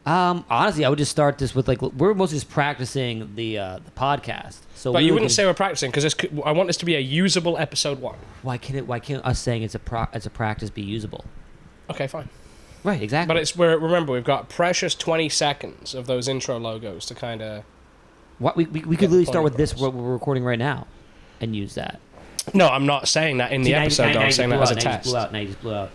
Honestly, I would just start this with we're mostly just practicing the podcast. So, but you wouldn't say we're practicing because I want this to be a usable episode 1. Why can't us saying it's a practice be usable? Okay, fine. Right, exactly. But remember we've got precious 20 seconds of those intro logos to kind of. What we could literally start with this what we're recording right now, and use that. No, I'm not saying that in the episode. I'm saying that as a test. Now you just blew out.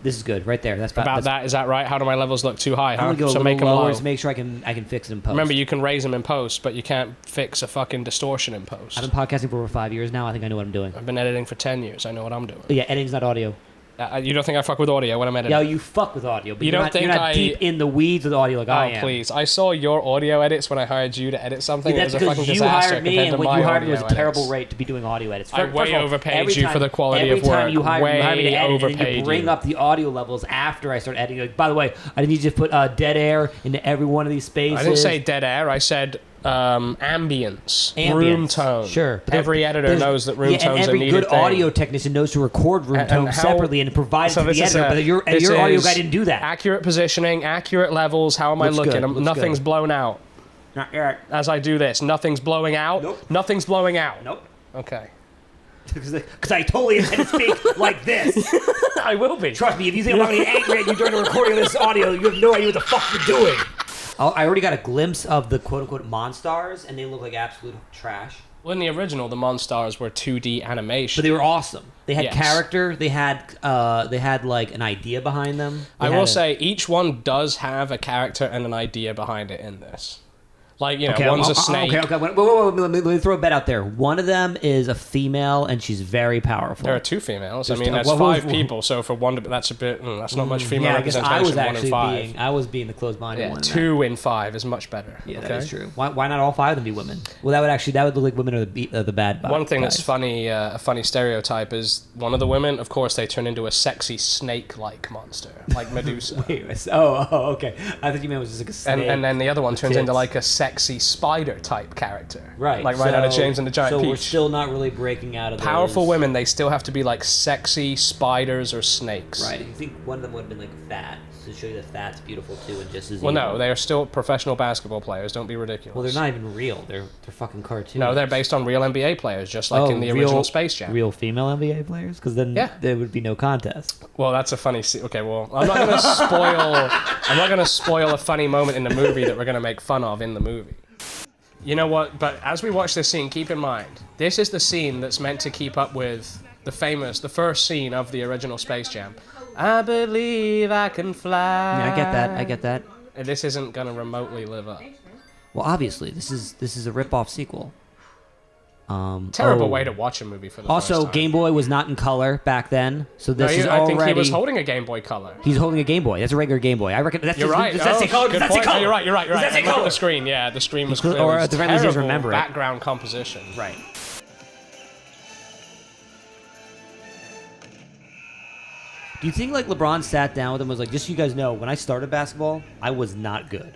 This is good, right there. That's that. Is that right? How do my levels look too high? I'm gonna go make them lower to make sure I can fix it in post. Remember, you can raise them in post, but you can't fix a fucking distortion in post. I've been podcasting for over 5 years now. I think I know what I'm doing. I've been editing for 10 years. I know what I'm doing. Yeah, editing's not audio. You don't think I fuck with audio when I'm editing? Yeah, you fuck with audio, but you're not deep in the weeds with audio like I am. Oh, please. I saw your audio edits when I hired you to edit something. Yeah, it was a fucking disaster. Hired me, and what you hired me was a terrible rate to be doing audio edits. I way overpaid you for the quality of work. Every time you hired me to edit, overpaid and you bring up the audio levels after I start editing. By the way, I didn't need you to put dead air into every one of these spaces. I didn't say dead air. I said ambience, room tone. Sure. Every editor knows that room tones are needed. Every good audio technician knows to record room tones separately and provide it to the editor, but your audio guy didn't do that. Accurate positioning, accurate levels, how am I looking? Nothing's blown out. Not yet. As I do this, nothing's blowing out? Nope. Nothing's blowing out? Nope. Okay. Because I totally intend to speak like this. I will be. Trust me, if you think I'm going to get angry at you during the recording of this audio, you have no idea what the fuck you're doing. I already got a glimpse of the quote-unquote Monstars, and they look like absolute trash. Well, in the original, the Monstars were 2D animation. But they were awesome. They had character. They had like an idea behind them. I will say each one does have a character and an idea behind it in this. Like, one's a snake. Okay. Wait, let me throw a bet out there. One of them is a female, and she's very powerful. There are 2 females. That's 5 people, so for one, that's a bit. That's not much female representation. 1 in 5. I was being the closed-minded one. 2 in 5 is much better. Yeah, that is true. Why not all 5 of them be women? Well, that would look like women are the bad guys. One thing that's funny, a funny stereotype is one of the women. Of course, they turn into a sexy snake-like monster, like Medusa. Okay. I thought you meant it was just like a snake. And then the other one turns into like a sexy spider type character, right? Like right out of James and the Giant Peach. So we're still not really breaking out of powerful women. They still have to be like sexy spiders or snakes, right? You think one of them would have been like fat to show you that fat's beautiful too, and just as well. No, they are still professional basketball players. Don't be ridiculous. Well, they're not even real. They're fucking cartoons. No, they're based on real NBA players, just like in the original Space Jam. Real female NBA players, because then there would be no contest. Well, that's a funny. Okay, well, I'm not going to spoil. I'm not going to spoil a funny moment in the movie that we're going to make fun of in the movie. You know what? But as we watch this scene, keep in mind, this is the scene that's meant to keep up with the first scene of the original Space Jam. I believe I can fly. Yeah, I get that. And this isn't going to remotely live up. Well, obviously, this is a rip-off sequel. Terrible way to watch a movie for the first time. Game Boy was not in color back then, so this is already... I think he was holding a Game Boy Color. He's holding a Game Boy. That's a regular Game Boy. I reckon that's... You're right. Does that say color? Does that say color? You're right. Look at the screen. Yeah, the screen was clearly or at the very least, just remember it. Background composition. Right. Do you think like LeBron sat down with him and was like, just so you guys know, when I started basketball, I was not good.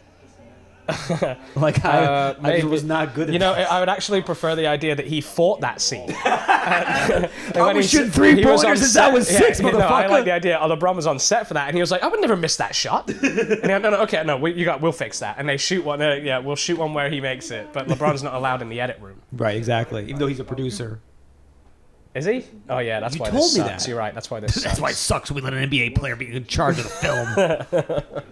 Like I was not good at I would actually prefer the idea that he fought that scene. I was shooting 3-pointers since I was 6, motherfucker. I like the idea. LeBron was on set for that, and he was like, I would never miss that shot. And we'll fix that. And they shoot one. We'll shoot one where he makes it, but LeBron's not allowed in the edit room. Right, exactly. Even though he's a producer. Is he? Oh yeah, that's why this sucks. You're right. That's why this sucks. That's why it sucks. We let an NBA player be in charge of the film.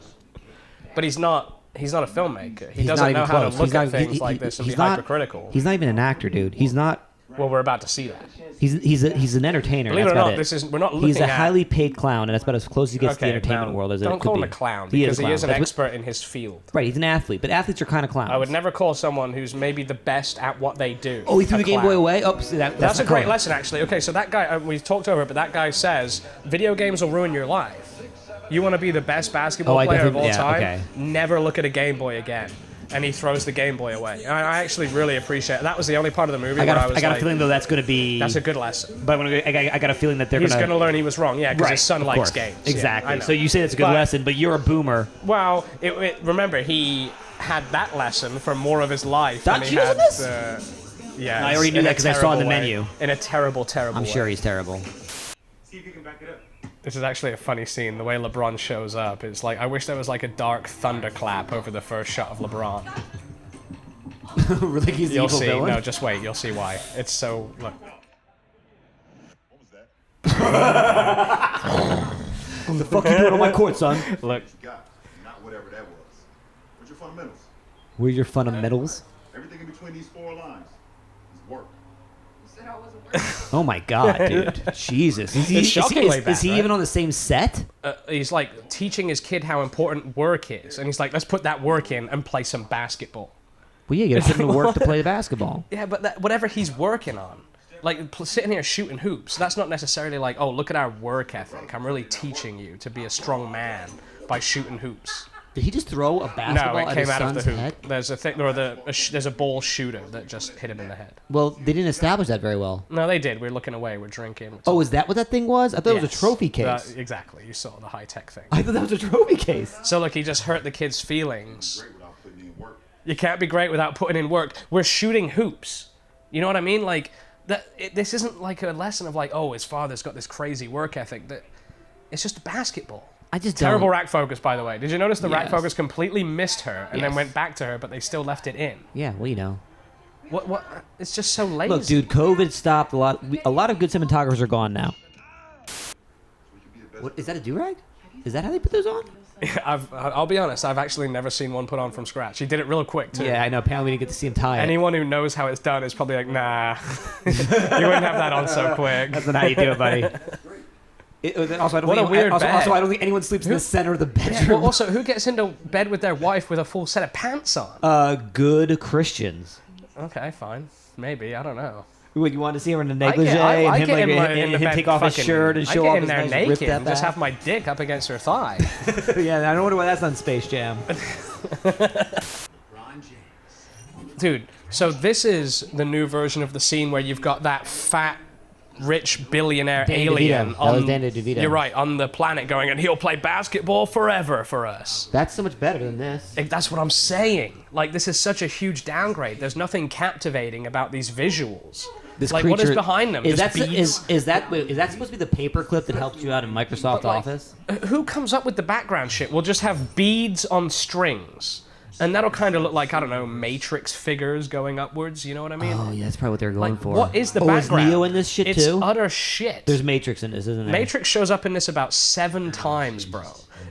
But he's not a filmmaker. He doesn't know how to look at things like this and be hypercritical. He's not even an actor, dude. He's not. Well, we're about to see that. He's an entertainer. Believe it or not, we're not looking at... He's a highly paid clown, and that's about as close as he gets to the entertainment world as it could be. Don't call him a clown, because he is an expert in his field. Right, he's an athlete, but athletes are kind of clowns. I would never call someone who's maybe the best at what they do. Oh, he threw the Game Boy away? Oh, so that's a great lesson, actually. Okay, so that guy, we've talked over it, but that guy says, video games will ruin your life. You want to be the best basketball player of all time? Okay. Never look at a Game Boy again. And he throws the Game Boy away. I actually really appreciate it. That was the only part of the movie where I was like... I got a feeling, though, that's going to be... That's a good lesson. But I got a feeling that he's going to learn he was wrong, because his son likes games. Exactly. Yeah, so you say that's a good lesson, but you're a boomer. Well, remember, he had that lesson for more of his life. Doc, you had this? Yeah. I already knew that because I saw in the menu. In a terrible, terrible way. I'm sure he's terrible. See if you can back it up. This is actually a funny scene. The way LeBron shows up, it's like, I wish there was like a dark thunderclap over the first shot of LeBron. Really, he's the evil villain? No, just wait. You'll see why. It's so... Look. What was that? What the fuck you doing on my court, son? Look. Not whatever that was. What's your fundamentals? Where's your fundamentals? Everything in between these 4 lines is work. Oh my god, dude. Jesus. Is he even on the same set? He's like teaching his kid how important work is. And he's like, let's put that work in and play some basketball. Well, yeah, you gotta put him to work to play the basketball. Yeah, but whatever he's working on, like sitting here shooting hoops, that's not necessarily like, oh, look at our work ethic. I'm really teaching you to be a strong man by shooting hoops. Did he just throw a basketball No, it at came his out of the son's hoop. head? There's a thing, or there's a ball shooter that just hit him in the head. Well, they didn't establish that very well. No, they did. We're looking away. We're drinking. Oh, is that what that thing was? I thought it was a trophy case. Exactly. You saw the high-tech thing. I thought that was a trophy case. So, look, he just hurt the kid's feelings. Great without putting in work. You can't be great without putting in work. We're shooting hoops. You know what I mean? Like, this isn't like a lesson of like, oh, his father's got this crazy work ethic. It's just basketball. I just Terrible don't. rack focus, by the way. Did you notice the rack Yes. focus completely missed her and then Yes. went back to her, but they still left it in? Yeah, well, you know. What? It's just so lazy. Look, dude, COVID stopped a lot. A lot of good cinematographers are gone now. What is that? A do-rag? Is that how they put those on? I'll be honest, I've actually never seen one put on from scratch. He did it real quick, too. Yeah, I know. Apparently, we didn't get to see him tie it. Anyone who knows how it's done is probably like, nah. You wouldn't have that on so quick. That's not how you do it, buddy. Also, I don't What think, a weird bed. Also, I don't think anyone sleeps in the center of the Yeah, bedroom. well, also, who gets into bed with their wife with a full set of pants on? Good Christians. Okay, fine. Maybe. I don't know. What, you wanted to see her in a negligee and him take off his shirt and show off his nice ripped naked up and just ass? have my dick up against her thigh. Yeah, I don't wonder why that's on Space Jam. Dude, so this is the new version of the scene where you've got that fat, rich billionaire Danny alien DeVito. That was Danny DeVito. You're right, on the planet going, and he'll play basketball forever for us. That's so much better than this. That's what I'm saying. Like, this is such a huge downgrade. There's nothing captivating about these visuals. This like, what is behind them? Is that beads? is that supposed to be the paperclip that helped you out in Microsoft Office? Who comes up with the background shit? We'll just have beads on strings. And that'll kind of look like, I don't know, Matrix figures going upwards, you know what I mean? Oh, yeah, that's probably what they're going for. What is the Is background? Neo in this shit it's too? Utter shit. There's Matrix in this, isn't there? Matrix shows up in this about 7 times, bro.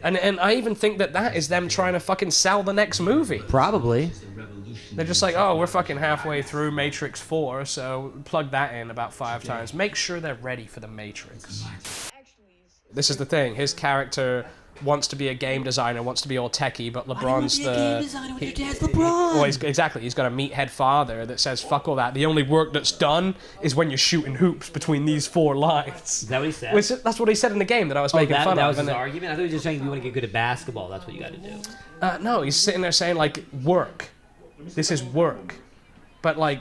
And I even think that is them trying to fucking sell the next movie. Probably. They're just like, oh, we're fucking halfway through Matrix 4, so plug that in about 5 times. Make sure they're ready for the Matrix. This is the thing. His character wants to be a game designer, wants to be all techie, but LeBron's the game designer when your dad's LeBron. Well, exactly. He's got a meathead father that says, fuck all that. The only work that's done is when you're shooting hoops between these 4 lines. Is that what he said? That's what he said in the game that I was making fun of. That was his argument? I thought he was just saying if you want to get good at basketball, that's what you got to do. No, he's sitting there saying, like, work. This is work. But, like,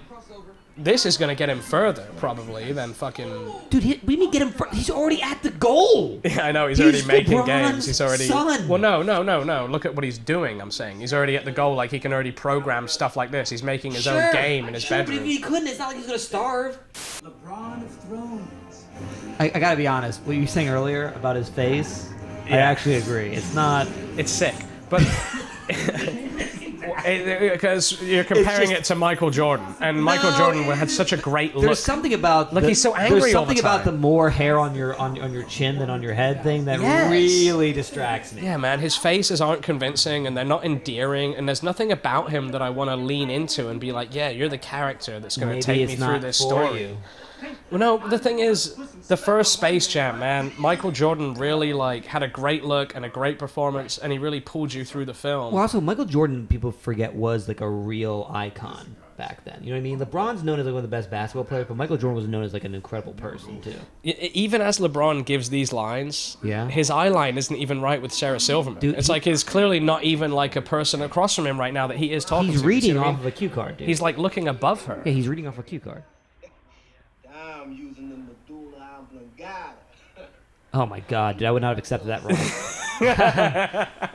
this is going to get him further, probably, than fucking... Dude, we need to get him... He's already at the goal! Yeah, I know, he's already making LeBron's games. He's already... son. Well, no. Look at what he's doing, I'm saying. He's already at the goal, like, he can already program stuff like this. He's making his own game in his bedroom. But if he couldn't, it's not like he's going to starve. LeBron of Thrones. I got to be honest. What you were saying earlier about his face, I actually agree. It's not... It's sick. But... Because you're comparing it to Michael Jordan, and Michael Jordan had such a great look. There's something about he's so angry There's all the something about the time. more hair on your chin than on your head thing that Yes. really distracts me. Yeah, man, his faces aren't convincing, and they're not endearing, and there's nothing about him that I want to lean into and be like, yeah, you're the character that's going to take me through this story. You. Well, no, the thing is, the first Space Jam, man, Michael Jordan really, like, had a great look and a great performance, and he really pulled you through the film. Well, also, Michael Jordan, people forget, was like a real icon back then. You know what I mean? LeBron's known as like one of the best basketball players, but Michael Jordan was known as like an incredible person, too. Even as LeBron gives these lines, Yeah. his eye line isn't even right with Sarah Silverman. Dude, it's like he's clearly not even like a person across from him right now that he is talking to. He's You see reading what I off mean? of a cue card, dude. He's like looking above her. Yeah, he's reading off a cue card. I'm using the medulla oblongata. Oh my god, dude, I would not have accepted that role.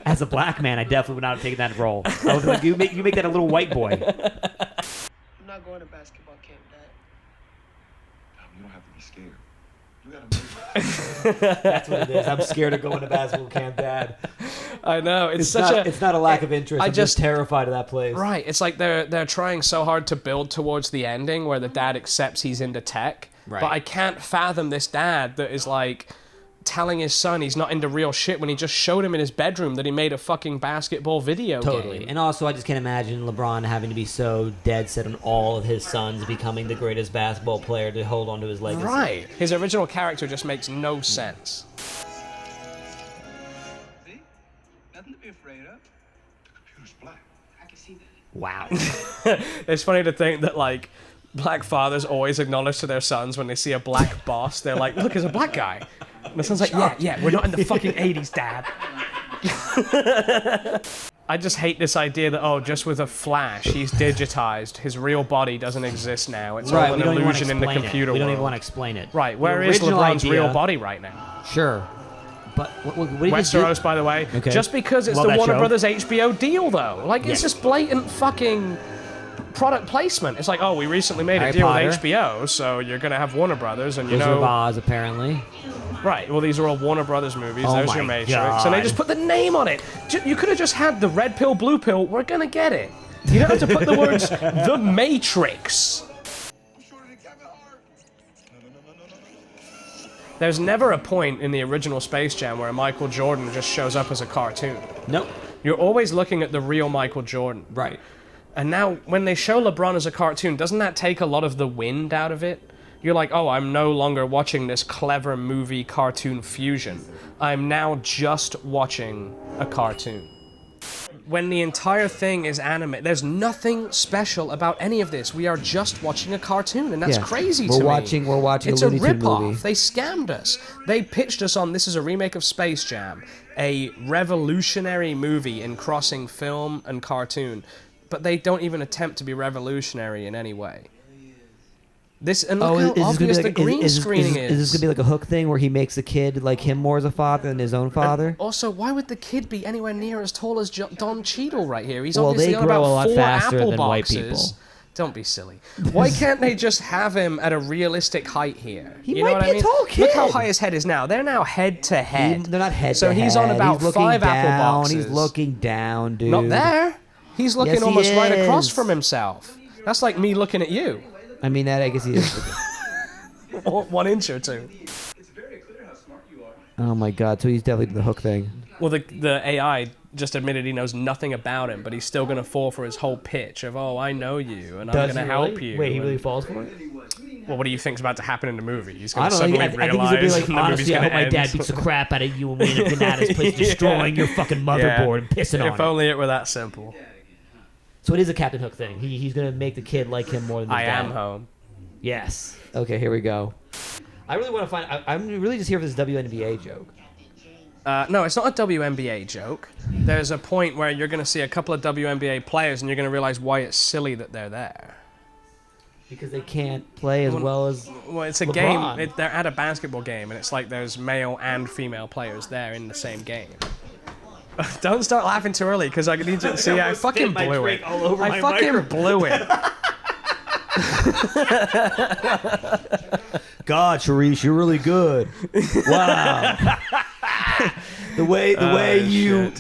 As a black man, I definitely would not have taken that role. I was like, you make that a little white boy. I'm not going to basketball camp, Dad. You don't have to be scared. You gotta move. That's what it is. I'm scared of going to basketball camp, Dad. I know. It's not a lack of interest. I'm just terrified of that place. Right. It's like they're trying so hard to build towards the ending where the dad accepts he's into tech. Right. But I can't fathom this dad that is like telling his son he's not into real shit when he just showed him in his bedroom that he made a fucking basketball video game. And also, I just can't imagine LeBron having to be so dead set on all of his sons becoming the greatest basketball player to hold on to his legacy. Right. His original character just makes no sense. See? Nothing to be afraid of. The computer's black. I can see that. Wow. It's funny to think that, like, black fathers always acknowledge to their sons when they see a black boss, they're like, look, there's a black guy. And the son's like, yeah, we're not in the fucking 80s, Dad. I just hate this idea that, just with a flash, he's digitized. His real body doesn't exist now. It's all an illusion in the computer world. We don't even want to explain it. Right, where is LeBron's real body right now? Sure. But what did Westeros, by the way. Okay. Just because it's the Warner Brothers HBO deal, though. Like, it's just blatant fucking product placement. It's like, we recently made a deal with HBO, so you're going to have Warner Brothers, and Wizard of Oz, apparently. Right, well, these are all Warner Brothers movies. There's your Matrix. And they just put the name on it. You could have just had the red pill, blue pill. We're going to get it. You don't have to put the words, The Matrix. There's never a point in the original Space Jam where Michael Jordan just shows up as a cartoon. Nope. You're always looking at the real Michael Jordan. Right. And now, when they show LeBron as a cartoon, doesn't that take a lot of the wind out of it? You're like, I'm no longer watching this clever movie cartoon fusion. I'm now just watching a cartoon. When the entire thing is anime, there's nothing special about any of this. We are just watching a cartoon, and that's crazy to me. We're watching it's a Looney Tunes rip-off. movie. They scammed us. They pitched us on, this is a remake of Space Jam, a revolutionary movie in crossing film and cartoon, but they don't even attempt to be revolutionary in any way. This, and look how obvious the green screening is. Is this going to be like a Hook thing where he makes the kid like him more as a father than his own father? And also, why would the kid be anywhere near as tall as Don Cheadle right here? He's they obviously on grow about a lot 4 faster apple than boxes. white people. Don't be silly. Why can't they just have him at a realistic height here? He might be a tall kid. Look how high his head is now. They're now head to head. They're not head to head. So he's on about 5 apple boxes. He's looking down, dude. Not there. He's looking almost right across from himself. That's like me looking at you. I mean, I guess he is. 1 inch or 2. It's very clear how smart you are. Oh my god, so he's definitely the Hook thing. Well, the AI just admitted he knows nothing about him, but he's still going to fall for his whole pitch of, I know you, and I'm going to help you. Wait, he really falls for it? Well, what do you think's about to happen in the movie? He's going I to don't know. suddenly I think realize he's going to be like, the movie's honestly, I going hope to my end. dad beats the crap out of you and we end up getting out of his place, destroying your fucking motherboard and pissing on it. If only it were that simple. So it is a Captain Hook thing. He's going to make the kid like him more than his dad. I am home. Yes. Okay, here we go. I really want to find... I'm really just here for this WNBA joke. No, it's not a WNBA joke. There's a point where you're going to see a couple of WNBA players and you're going to realize why it's silly that they're there. Because they can't play as well as Well, it's a LeBron. game. They're at a basketball game, and it's like there's male and female players there in the same game. Don't start laughing too early, because I need you to see. I fucking blew it. I fucking blew it. God, Sharice, you're really good. Wow. the way you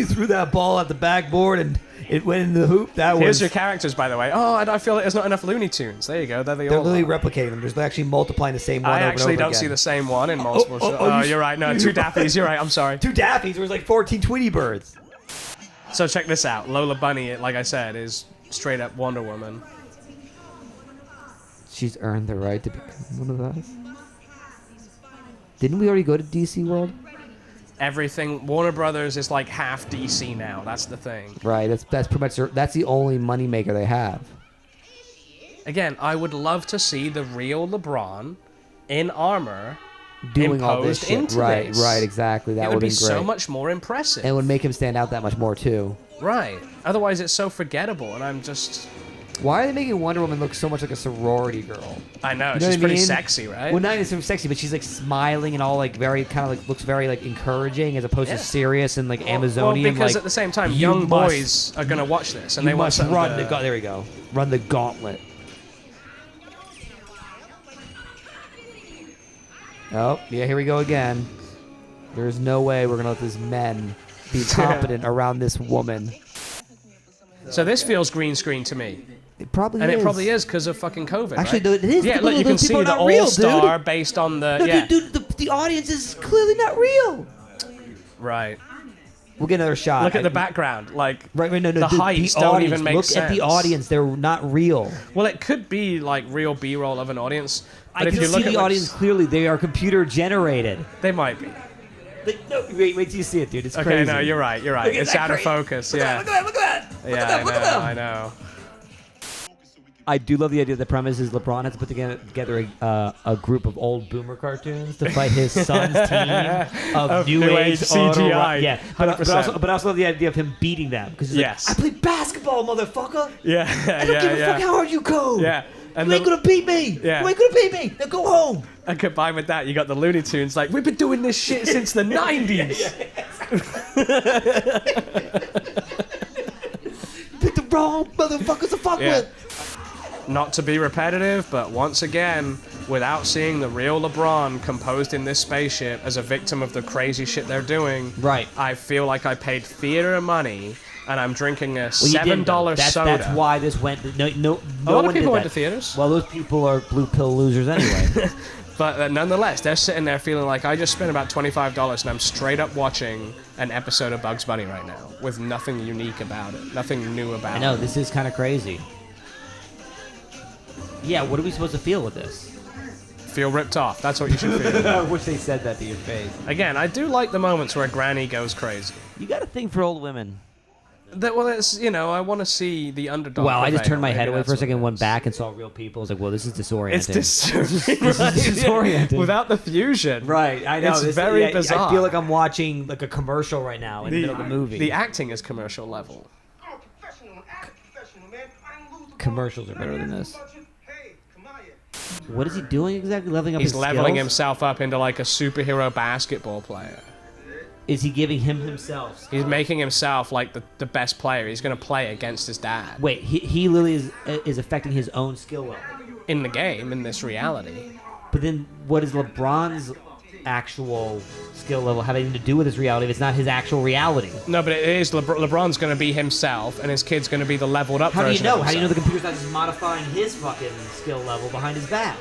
threw that ball at the backboard and it went in the hoop. Here's your characters, by the way. I feel like there's not enough Looney Tunes. There you go. They're literally replicating them. They're actually multiplying the same one. I over actually and over don't again. see the same one in multiple shows. Oh, you're right. No, 2 Dappies. You're right. I'm sorry. 2 Dappies. There was like 14 Tweety Birds. So check this out. Lola Bunny, like I said, is straight up Wonder Woman. She's earned the right to become one of us. Didn't we already go to DC World? Everything Warner Brothers is like half DC now. That's the thing. Right. That's pretty much that's the only moneymaker they have. Again, I would love to see the real LeBron in armor doing all this shit. Into right, this. Right, exactly. That would be great. so much more impressive. And it would make him stand out that much more too. Right. Otherwise, it's so forgettable, and I'm just. Why are they making Wonder Woman look so much like a sorority girl? I know, you know she's pretty mean? sexy, right? Well, not even sexy, but she's like smiling and all like very kind of like looks very like encouraging as opposed to serious and like Amazonian. Well, because like, at the same time, young boys are gonna watch this, and they must want run the there we go, run the gauntlet. Oh, yeah, here we go again. There's no way we're going to let these men be competent around this woman. So this feels green screen to me. It probably and is. it probably is because of fucking COVID, Actually, right? it is. Yeah, look, you can see the all-star based on the... No, yeah. dude, the audience is clearly not real. Right. We'll get another shot. Look at the background. Like, no, the heights don't even make sense. Look at the audience. They're not real. Well, it could be, like, real B-roll of an audience. But I if can you see look the at audience clearly. They are computer generated. They might be. No, wait till you see it, dude. It's okay, crazy. No, you're right. It's out of focus. Look at that, look at that. Yeah, look at them. I know. I do love the idea. The premise is LeBron has to put together a group of old boomer cartoons to fight his son's team of new age CGI. Yeah, but also love the idea of him beating them because he's like, I play basketball, motherfucker. Yeah, I don't give a fuck how hard you code. Yeah. And you ain't gonna beat me. Yeah. You ain't gonna beat me. Now go home. And combined with that, you got the Looney Tunes like, we've been doing this shit since the 90s. Pick the wrong motherfuckers to fuck with. Not to be repetitive, but once again, without seeing the real LeBron composed in this spaceship as a victim of the crazy shit they're doing, right? I feel like I paid theater money and I'm drinking a $7 soda. That's why this went. No a lot of people went to theaters. Well, those people are blue pill losers anyway. But nonetheless, they're sitting there feeling like I just spent about $25 and I'm straight up watching an episode of Bugs Bunny right now with nothing unique about it, nothing new about it. I know, this is kind of crazy. Yeah, what are we supposed to feel with this? Feel ripped off. That's what you should feel. I wish they said that to your face. Again, I do like the moments where Granny goes crazy. You got a thing for old women. Well, it's, I want to see the underdog. Wow, I just turned my head away for a second, went back and saw real people. I was like, well, this is disorienting. It's disorienting. This is disorienting. Without the fusion. Right, I know. It's very bizarre. I feel like I'm watching like a commercial right now in the middle of the movie. The acting is commercial level. Commercials are better than this. What is he doing exactly? Leveling up He's his leveling skills? himself up into like a superhero basketball player. Is he giving himself? He's making himself like the best player. He's going to play against his dad. Wait, he literally is affecting his own skill level. In the game, in this reality. But then what is LeBron's actual skill level having to do with his reality if it's not his actual reality? No, but it is. LeBron's going to be himself, and his kid's going to be the leveled up version of himself. How do you know the computer's not just modifying his fucking skill level behind his back?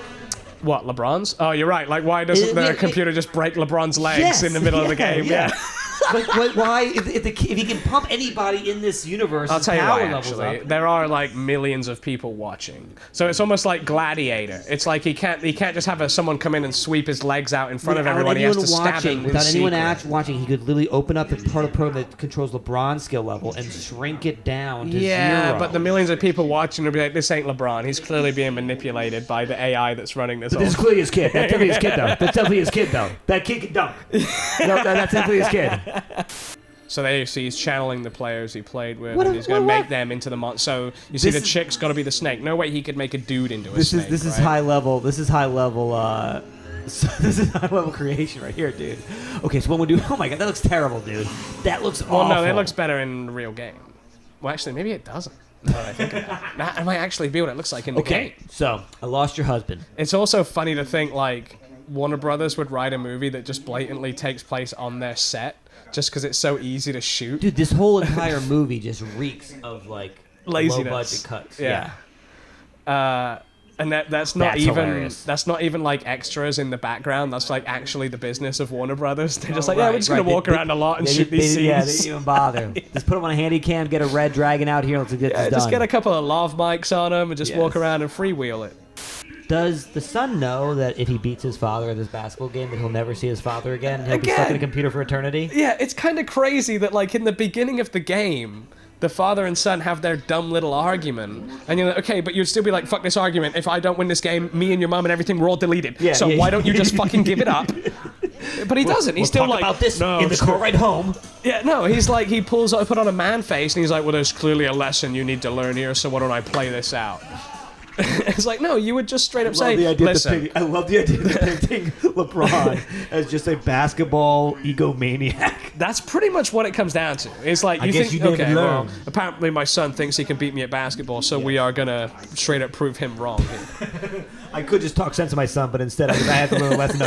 What, LeBron's? Oh, you're right. Like, why doesn't the computer just break LeBron's legs in the middle of the game? Yeah. Like, why? If he can pump anybody in this universe, I'll tell you why, actually. Up. There are, like, millions of people watching. So it's almost like Gladiator. It's like he can't just have someone come in and sweep his legs out in front of everyone. He has to stab him without anyone watching, he could literally open up the part of the program that controls LeBron's skill level and shrink it down to zero. But the millions of people watching will be like, this ain't LeBron. He's clearly being manipulated by the AI that's running this. But this is clearly his kid. That's definitely his kid, though. That's definitely his kid, though. That kid can dunk. No, that's definitely his kid. So there you see he's channeling the players he played with, and he's going to make them into the monster. So you see the chick's got to be the snake. No way he could make a dude into a snake. This is high level. This is high level. This is high level creation right here, dude. Okay, so what we do? Oh my god, that looks terrible, dude. That looks awful. Well, no, it looks better in the real game. Well, actually, maybe it doesn't. Now that I think of that. That might actually be what it looks like in the game. Okay, so I lost your husband. It's also funny to think like Warner Brothers would write a movie that just blatantly takes place on their set. Just because it's so easy to shoot. Dude, this whole entire movie just reeks of, like, laziness. Low-budget cuts. Yeah. And that's not even like extras in the background. That's like actually the business of Warner Brothers. They're just we're just gonna walk around a lot and shoot these scenes. Yeah, they didn't even bother. Just put them on a handy cam, get a red dragon out here, let's get this done. Just get a couple of lav mics on them and just walk around and freewheel it. Does the son know that if he beats his father at this basketball game, that he'll never see his father again? And he'll be stuck in a computer for eternity? Yeah, it's kind of crazy that, like, in the beginning of the game, the father and son have their dumb little argument. And you're like, okay, but you'd still be like, fuck this argument. If I don't win this game, me and your mom and everything, we're all deleted. Why don't you just fucking give it up? But he doesn't. He's still talk about this in the car ride home. Yeah, no, he's like, he put on a man face, and he's like, well, there's clearly a lesson you need to learn here, so why don't I play this out? It's like, no, you would just straight up say, listen. I love the idea of depicting LeBron as just a basketball egomaniac. That's pretty much what it comes down to. It's like, you think, okay, well, apparently my son thinks he can beat me at basketball, so we are going to straight up prove him wrong here. I could just talk sense to my son, but instead I had to learn a lesson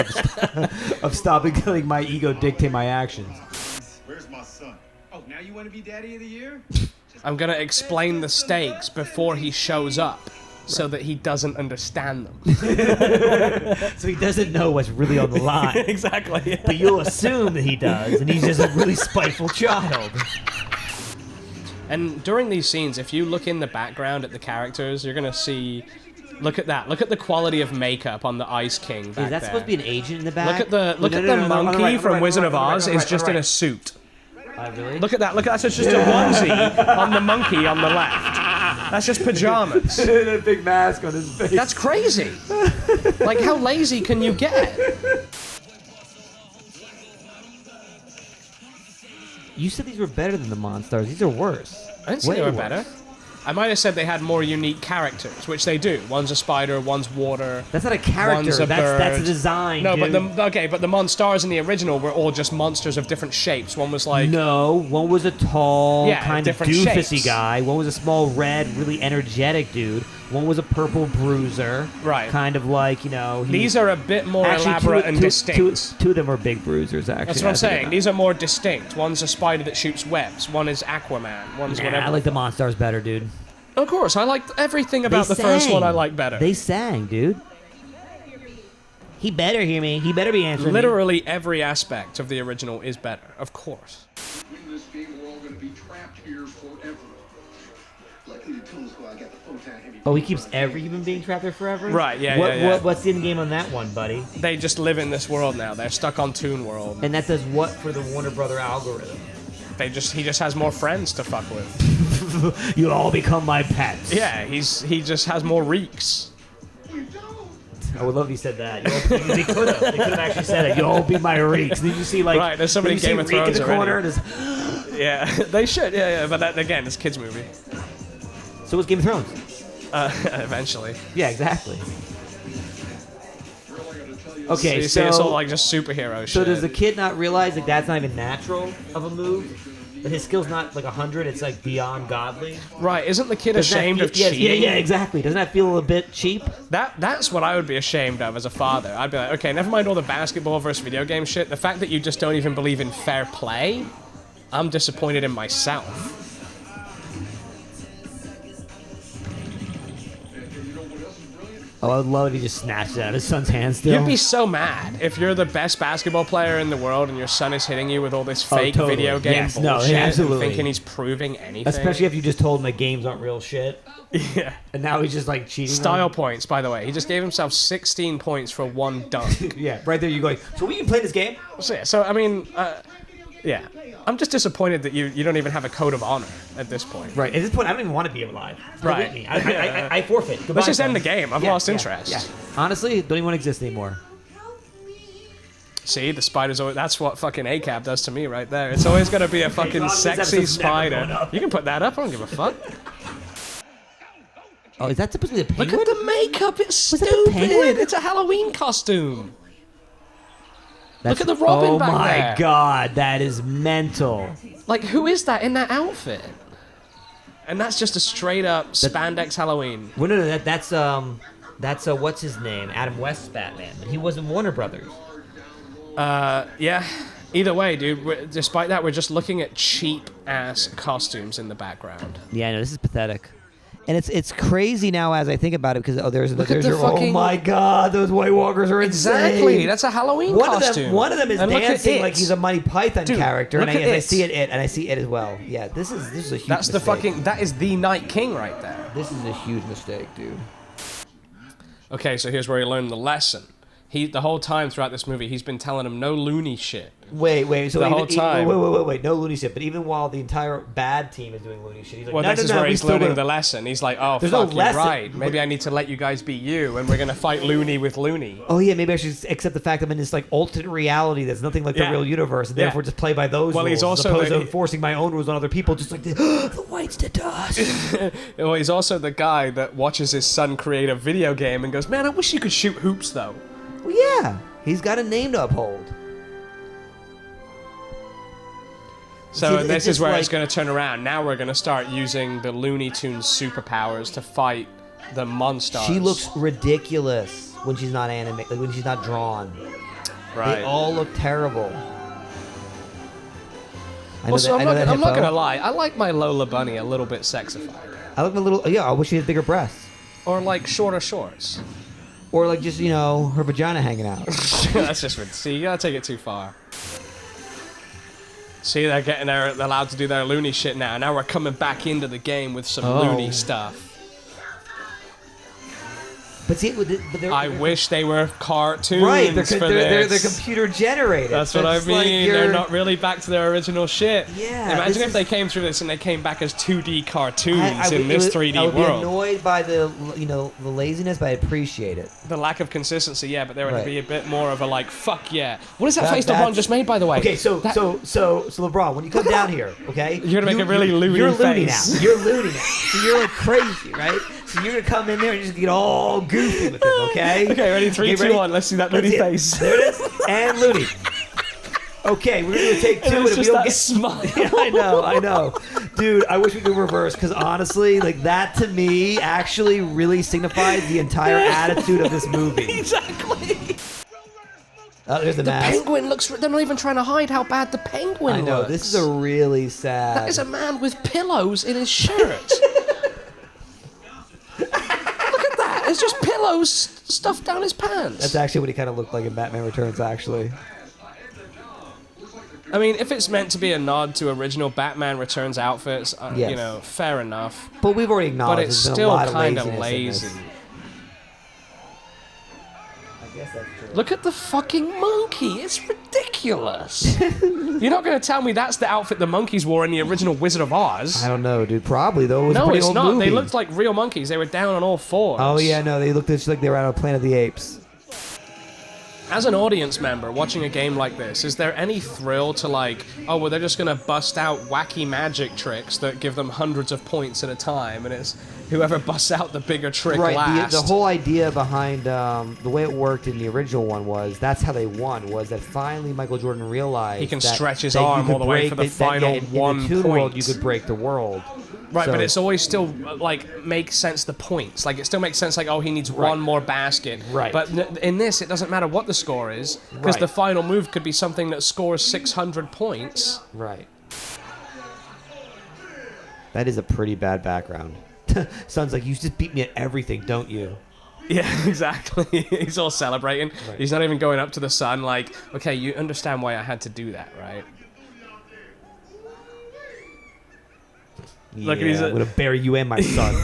of stopping letting my ego dictate my actions. Where's my son? Oh, now you want to be daddy of the year? I'm going to explain the stakes before he shows up so that he doesn't understand them. So he doesn't know what's really on the line. Exactly. But you'll assume that he does, and he's just a really spiteful child. And during these scenes, if you look in the background at the characters, you're going to see... Look at that. Look at the quality of makeup on the Ice King back Is that there. supposed to be an agent in the back? Look at the monkey from Wizard of Oz is just in a suit. Really? Look at that. Look at that. It's just a onesie on the monkey on the left. That's just pajamas. And a big mask on his face. That's crazy. Like, how lazy can you get? You said these were better than the Monstars. These are worse. I didn't say they were better. I might have said they had more unique characters, which they do. One's a spider, one's water. That's not a character. One's a bird. That's a design. No, dude. but the Monstars in the original were all just monsters of different shapes. One was like one was a tall, kind of doofusy shapes. guy. One was a small, red, really energetic dude. One was a purple bruiser. Right. Kind of like, These are a bit more elaborate and distinct. Two of them are big bruisers, actually. That's what I'm saying. These are more distinct. One's a spider that shoots webs. One is Aquaman. One's whatever. I like the Monstars better, dude. Of course, I liked everything about the first one I like better. They sang, dude. He better hear me. He better be answering Literally every aspect of the original is better, of course. In this game, we're all going to be trapped here forever. Luckily, the Toon Squad got the photon heavy. Oh, he keeps every human being trapped there forever? Right, yeah. What's the end game on that one, buddy? They just live in this world now. They're stuck on Toon World. And that does what for the Warner Brother algorithm? He just has more friends to fuck with. You'll all become my pets. Yeah, he just has more reeks. I would love if he said that. They could have. They could have actually said it. You'll all be my reeks. Did you see right? There's somebody Game of Thrones in the corner already. Yeah, they should. Yeah. But that, again, it's a kids movie. So what's Game of Thrones? Eventually. Yeah, exactly. Okay, so it's all like just superhero shit. So does the kid not realize like that's not even natural of a move? That his skill's not like 100; it's like beyond godly. Right? Isn't the kid ashamed of cheating? Yeah, exactly. Doesn't that feel a bit cheap? That's what I would be ashamed of as a father. I'd be like, okay, never mind all the basketball versus video game shit. The fact that you just don't even believe in fair play, I'm disappointed in myself. Oh, I would love if he just snatched it out of his son's hand still. You'd be so mad if you're the best basketball player in the world and your son is hitting you with all this fake totally. video game bullshit absolutely. and thinking he's proving anything. Especially if you just told him that games aren't real shit. Yeah. And now he's just like cheating. Style points, by the way. He just gave himself 16 points for one dunk. Yeah, right there you go. So we can play this game? So I mean, yeah. I'm just disappointed that you don't even have a code of honor at this point. Right. At this point, I don't even want to be alive. Right. Me. I forfeit. Goodbye, Let's just son. end the game. I've lost interest. Yeah. Honestly, don't even want to exist anymore. See, the spider's always... That's what fucking ACAB does to me right there. It's always going to be a fucking sexy spider. You can put that up. I don't give a fuck. Oh, is that supposed to be the penguin? Look at the makeup. It's stupid. It's a Halloween costume. Look at the Robin back there. Oh my god, that is mental. Like, who is that in that outfit? And that's just a straight up spandex Halloween. Well, no, that's what's his name? Adam West's Batman. But he wasn't Warner Brothers. Yeah. Either way, dude, despite that, we're just looking at cheap ass costumes in the background. Yeah, I know, this is pathetic. And it's crazy now as I think about it because fucking... oh my god, those White Walkers are insane. Exactly, that's a Halloween costume. One of them is dancing like he's a Monty Python character, and I see it as well. Yeah, this is a huge mistake. That is the Night King right there. This is a huge mistake, dude. Okay, so here's where you learn the lesson. the whole time throughout this movie, he's been telling him no loony shit. Wait. So the whole time. Wait. No loony shit. But even while the entire bad team is doing loony shit, he's like, well, this is where he's learning the lesson. He's like, oh, There's fuck, no lesson. you're right. Maybe I need to let you guys beat you, and we're gonna fight loony with loony. Oh yeah, maybe I should accept the fact I'm in this like alternate reality that's nothing like the real universe, and therefore just play by those rules. He's also as opposed to enforcing my own rules on other people, just like the whites to dust. Well, he's also the guy that watches his son create a video game and goes, man, I wish you could shoot hoops though. Well, yeah, he's got a name to uphold. So this is where it's going to turn around. Now we're going to start using the Looney Tunes superpowers to fight the monsters. She looks ridiculous when she's not animated, like when she's not drawn. Right. They all look terrible. I'm not going to lie. I like my Lola Bunny a little bit sexified. I like my little. Yeah, I wish she had bigger breasts. Or like shorter shorts. Or like just, her vagina hanging out. That's just see, you gotta take it too far. See, they're allowed to do their loony shit now. Now we're coming back into the game with some loony stuff. But see, I wish they were cartoons. Right, they're computer generated. That's what I mean. They're not really back to their original shit. Yeah. Imagine if they came through this and they came back as 2D cartoons in this 3D world. I would be world. annoyed by the laziness, but I appreciate it. The lack of consistency, yeah, but there would be a bit more of a like, fuck yeah. What is that face LeBron just made, by the way? Okay, so LeBron, when you come down here, okay, you're gonna make a really loony You're loony face. now. You're loony now. So you're like crazy, right? So you're gonna come in there and just get all goofy with him, okay? Okay, ready? 3, 2, 1. Let's see that loony face. There it is. And loony. Okay, we're gonna take two. And it's just we don't that smile. Yeah, I know. Dude, I wish we could reverse, because honestly, like that to me actually really signifies the entire attitude of this movie. Exactly. Oh, there's the mask. Penguin looks. They're not even trying to hide how bad the penguin looks. I know. This is a really sad. That is a man with pillows in his shirt. It's just pillows stuffed down his pants. That's actually what he kind of looked like in Batman Returns, actually. I mean, if it's meant to be a nod to original Batman Returns outfits, fair enough. But we've already acknowledged but it's still kind of lazy. I guess that's true. Look at the fucking monkey. It's ridiculous. You're not going to tell me that's the outfit the monkeys wore in the original Wizard of Oz. I don't know, dude. Probably, though. It was a no, pretty it's old not. movie. They looked like real monkeys. They were down on all fours. Oh, yeah, no. They looked just like they were out of Planet of the Apes. As an audience member watching a game like this, is there any thrill to like, oh, well, they're just going to bust out wacky magic tricks that give them hundreds of points at a time, and it's whoever busts out the bigger trick last? The whole idea behind the way it worked in the original one was that's how they won, was that finally Michael Jordan realized he can that, stretch his that arm all the way for the final in 1 the Toon point. world, you could break the world. Right, but it's always still, like, makes sense the points. Like, it still makes sense, like, oh, he needs one more basket. Right. But in this, it doesn't matter what the score is, because the final move could be something that scores 600 points. Right. That is a pretty bad background. Son's like, you just beat me at everything, don't you? Yeah, exactly. He's all celebrating. Right. He's not even going up to the son like, okay, you understand why I had to do that, right? Yeah, I'm gonna bury you and my son.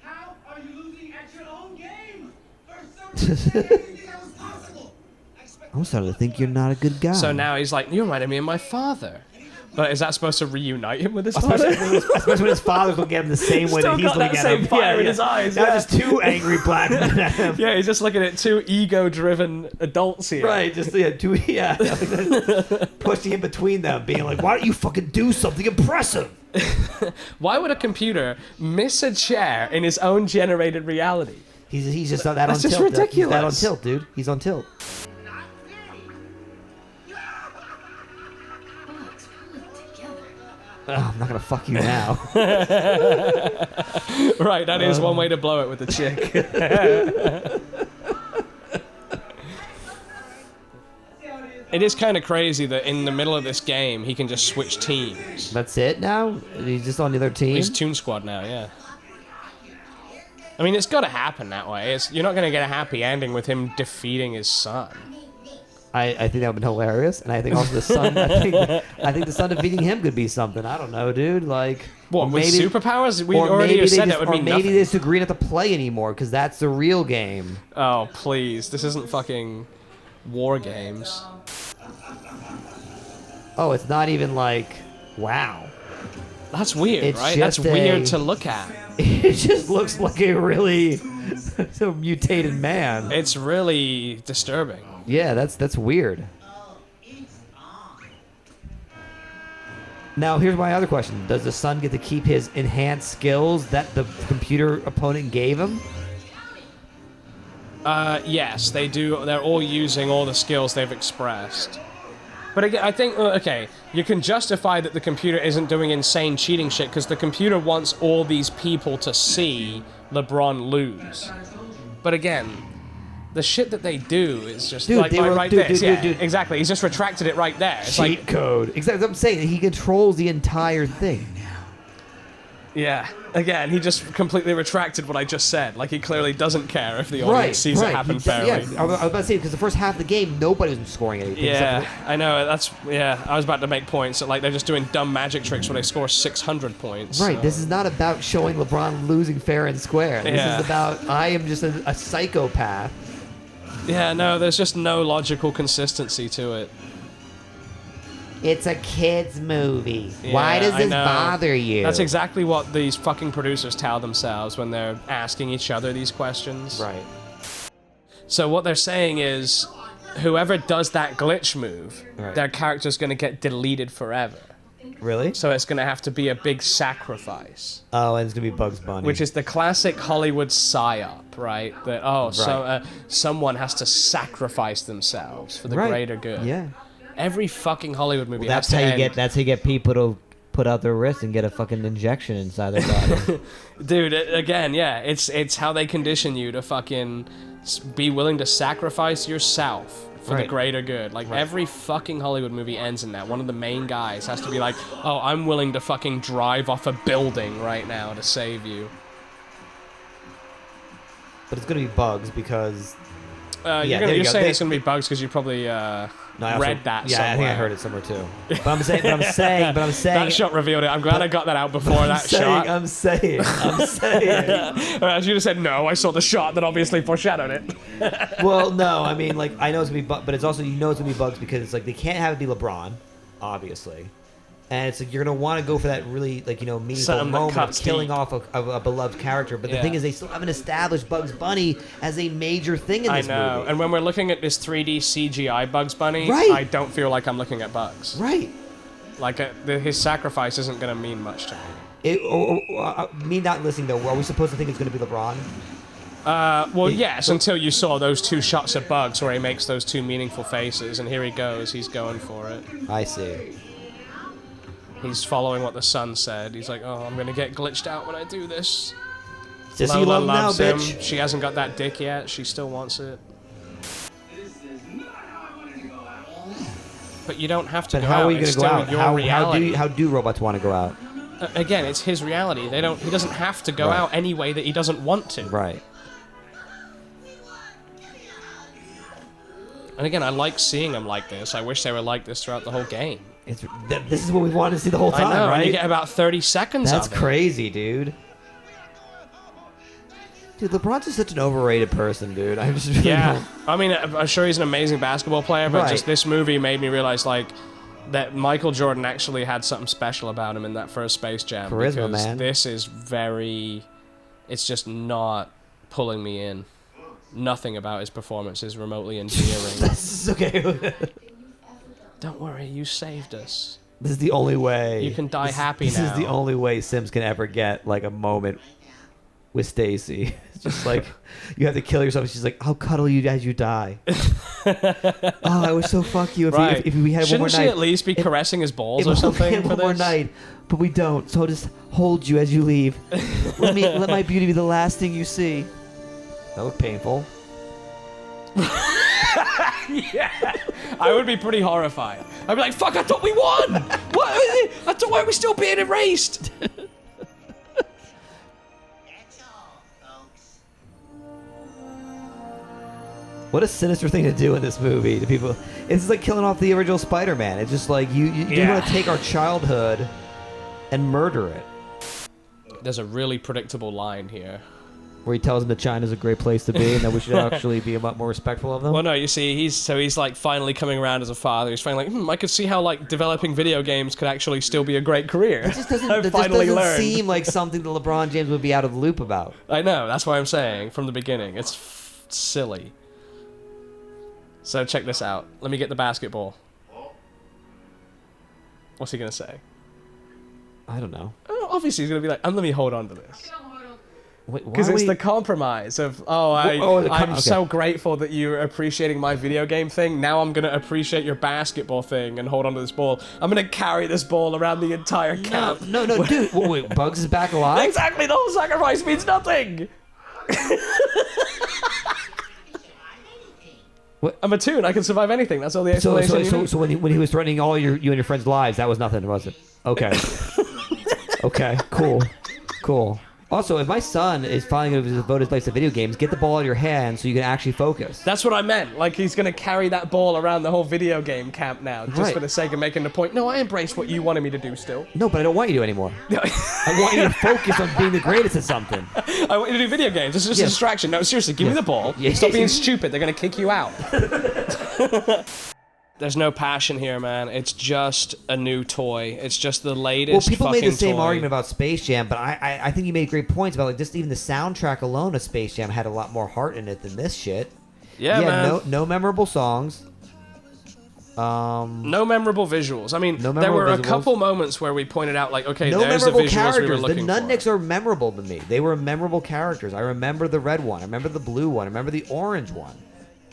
How are you losing at your own game? For some reason, I didn't think that was possible. I'm starting to think you're not a good guy. So now he's like, you reminded me of my father. But is that supposed to reunite him with his father? Especially when his father's looking at him the same way that he's looking at him. Still got that same fire in his eyes. Now just two angry black men at him. Yeah, he's just looking at two ego-driven adults here. Right, just pushing in between them, being like, why don't you fucking do something impressive? Why would a computer miss a chair in his own generated reality? He's just on that That's on just tilt. ridiculous. He's that on tilt, dude. He's on tilt. Oh, I'm not gonna fuck you now. Right, that is one way to blow it with a chick. It is kind of crazy that in the middle of this game, he can just switch teams. That's it now? He's just on the other team? He's Toon Squad now, yeah. I mean, it's got to happen that way. You're not going to get a happy ending with him defeating his son. I think that would be hilarious, and I think also the son. I think the son defeating him could be something. I don't know, dude. Like what with superpowers? We already said that would be nothing. Maybe they just agree not to play anymore because that's the real game. Oh please, this isn't fucking War Games. Oh, it's not even like wow. That's weird, right? That's weird to look at. It just looks like a really mutated man. It's really disturbing. Yeah, that's weird. Now, here's my other question. Does the son get to keep his enhanced skills that the computer opponent gave him? Yes, they do. They're all using all the skills they've expressed. But again, I think, okay, you can justify that the computer isn't doing insane cheating shit because the computer wants all these people to see LeBron lose. But again, the shit that they do is just right there. Exactly. He's just retracted it right there. It's cheat code. Exactly. I'm saying he controls the entire thing. Yeah. Again, he just completely retracted what I just said. Like, he clearly doesn't care if the audience sees it happen fairly. Yeah, I was about to say, because the first half of the game, nobody was scoring anything. Yeah, I know. I was about to make points that, like, they're just doing dumb magic tricks where they score 600 points. Right, this is not about showing LeBron losing fair and square. This is about, I am just a psychopath. Yeah, no, there's just no logical consistency to it. It's a kid's movie. Yeah, why does this bother you? That's exactly what these fucking producers tell themselves when they're asking each other these questions. Right. So what they're saying is, whoever does that glitch move, their character's going to get deleted forever. Really? So it's going to have to be a big sacrifice. Oh, and it's going to be Bugs Bunny. Which is the classic Hollywood psyop, right? That, so someone has to sacrifice themselves for the greater good. Yeah. Every fucking Hollywood movie that's how you get. That's how you get people to put out their wrist and get a fucking injection inside their body. Dude, again, yeah, it's how they condition you to fucking be willing to sacrifice yourself for the greater good. Like every fucking Hollywood movie ends in that. One of the main guys has to be like, "Oh, I'm willing to fucking drive off a building right now to save you." But it's gonna be Bugs because. You're saying it's gonna be Bugs because you probably read that. Yeah, somewhere. I think I heard it somewhere too. But I'm saying. That shot revealed it. I'm glad I got that out before that shot. I'm saying. I should have said no. I saw the shot that obviously foreshadowed it. Well, no, I mean, like I know it's gonna be Bugs, but it's also it's gonna be Bugs because it's like they can't have it be LeBron, obviously. And it's like you're gonna want to go for that really meaningful moment of killing off a beloved character. But the thing is, they still haven't established Bugs Bunny as a major thing in this movie. I know. And when we're looking at this 3D CGI Bugs Bunny, I don't feel like I'm looking at Bugs. Right. Like his sacrifice isn't gonna mean much to me. Me not listening though. Are we supposed to think it's gonna be LeBron? Yes, until you saw those two shots of Bugs where he makes those two meaningful faces, and here he goes. He's going for it. I see. He's following what the son said. He's like, "Oh, I'm gonna get glitched out when I do this." Just Lola you loves now, him. bitch. She hasn't got that dick yet. She still wants it. But you don't have to go out. How are you gonna go out? Your reality. How do robots want to go out? Again, it's his reality. He doesn't have to go out any way that he doesn't want to. Right. And again, I like seeing them like this. I wish they were like this throughout the whole game. This is what we wanted to see the whole time, I know, right? And you get about 30 seconds That's of it. crazy, dude. Dude, LeBron's just such an overrated person, dude. I just really don't. I mean, I'm sure he's an amazing basketball player, but just this movie made me realize, like, that Michael Jordan actually had something special about him in that first Space Jam. Charisma, man. This is it's just not pulling me in. Nothing about his performance is remotely endearing. This is okay. Don't worry, you saved us. This is the only way. You can die happy now. This is the only way Sims can ever get, like, a moment with Stacy. It's just like, you have to kill yourself. She's like, I'll cuddle you as you die. Oh, I would so fuck you if we had one more night. Shouldn't she at least be caressing his balls or something for one more night, but we don't. So I'll just hold you as you leave. Let my beauty be the last thing you see. That looked painful. Yeah, I would be pretty horrified. I'd be like, fuck, I thought we won! What? Why are we still being erased? That's all, folks. What a sinister thing to do in this movie to people. It's like killing off the original Spider-Man. It's just like you want to take our childhood and murder it. There's a really predictable line here. Where he tells them that China's a great place to be and that we should actually be a lot more respectful of them. Well, no, you see, he's like finally coming around as a father. He's finally like, I could see how like developing video games could actually still be a great career. It just doesn't seem like something that LeBron James would be out of the loop about. I know, that's why I'm saying from the beginning. It's silly. So check this out. Let me get the basketball. What's he gonna say? I don't know. Oh, obviously, he's gonna be like, let me hold on to this. Because it's the compromise of, I'm so grateful that you're appreciating my video game thing. Now I'm going to appreciate your basketball thing and hold on to this ball. I'm going to carry this ball around the entire camp. No, dude. Wait, Bugs is back alive? Exactly, the whole sacrifice means nothing. What? I'm a toon. I can survive anything. That's all the explanation. So when he was threatening all you and your friends' lives, that was nothing, was it? Okay. Okay, cool. Also, if my son is finally going to devote his life to video games, get the ball out of your hand so you can actually focus. That's what I meant. Like, he's going to carry that ball around the whole video game camp now, just for the sake of making the point. No, I embrace what you wanted me to do still. No, but I don't want you to anymore. I want you to focus on being the greatest at something. I want you to do video games. This is just a distraction. No, seriously, give me the ball. Stop being stupid. They're going to kick you out. There's no passion here, man. It's just a new toy. It's just the latest. Well, people made the same toy. argument about Space Jam, but I think you made great points about like just even the soundtrack alone of Space Jam had a lot more heart in it than this shit. Yeah, man. No memorable songs. No memorable visuals. I mean, there were a couple moments where we pointed out, like, okay, there's the visuals characters. we were looking for. The Nutnicks are memorable to me. They were memorable characters. I remember the red one. I remember the blue one. I remember the orange one.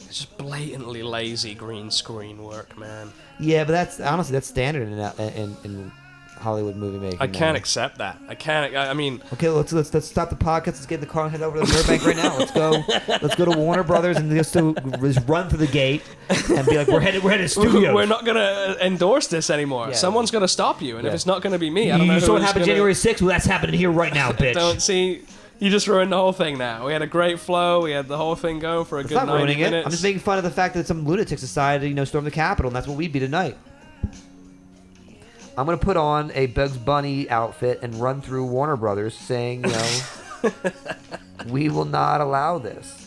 It's just blatantly lazy green screen work, man. Yeah, but that's standard in Hollywood movie making. I can't accept that. I mean. Okay, let's stop the podcast. Let's get in the car and head over to the Burbank right now. Let's go to Warner Brothers and just run through the gate and be like, we're headed to studios. We're not gonna endorse this anymore. Yeah. Someone's gonna stop you, and if it's not gonna be me, I don't know. You saw what happened January 6th. Well, that's happening here right now, bitch. Don't see. You just ruined the whole thing now. We had a great flow. We had the whole thing going for a good 90 minutes. I'm just making fun of the fact that some lunatics decided to, storm the Capitol, and that's what we'd be tonight. I'm going to put on a Bugs Bunny outfit and run through Warner Brothers saying, we will not allow this.